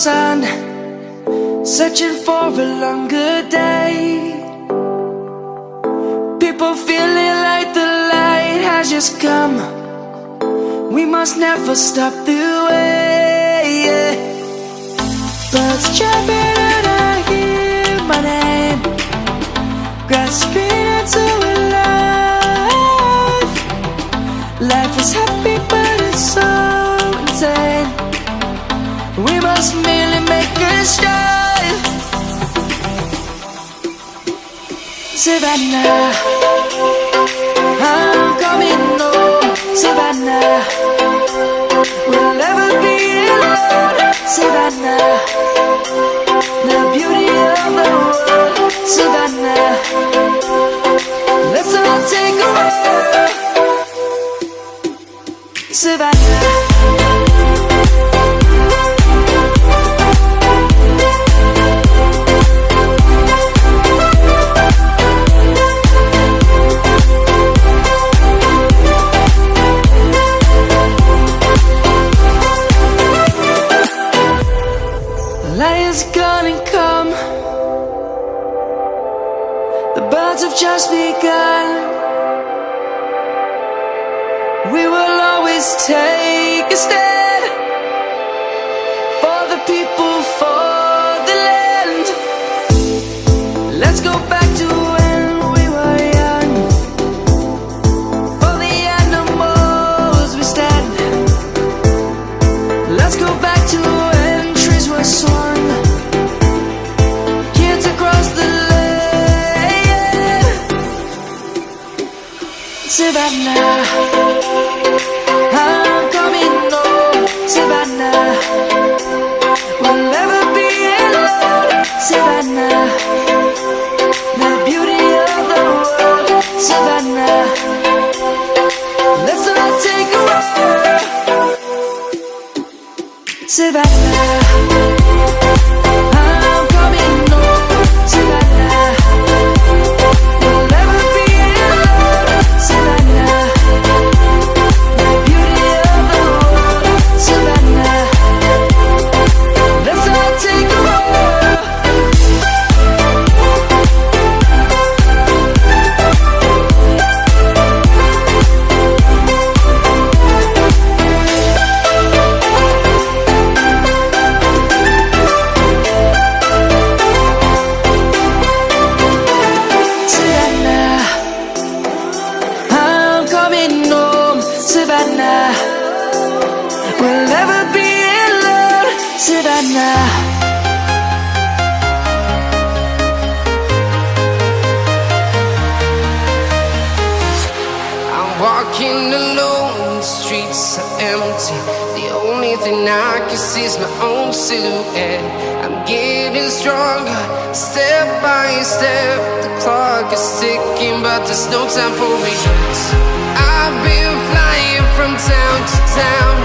sun, searching for a longer day. People feeling like the light has just come. We must never stop the way. Birds jumping and I hear my name, grasping into a life. Life is happy but it's so insane. We must merely make a start. Savannah, I'm coming home. Savannah, we'll never be alone. Savannah, the beauty of the world. Savannah, let's all take a walk. Savannah. Lion's gonna come. The birds have just begun. We will always take a stand for the people, for the land. Let's go back to when we were young. For the animals we stand. Let's go back to when trees were swung. Savannah, I'm coming home. Savannah, we'll never be alone. Savannah, the beauty of the world. Savannah, let's all take a walk. Savannah, I'm coming home. Savannah, we'll never be alone. Savannah, the beauty of the world. Savannah, let's all take a walk. Savannah, I'm coming home. Savannah, we'll never be alone. Savannah. I'm walking alone, the streets are empty. The only thing I can see is my own silhouette. I'm getting stronger, step by step. The clock is ticking, but there's no time for regrets. I've been flying from town to town,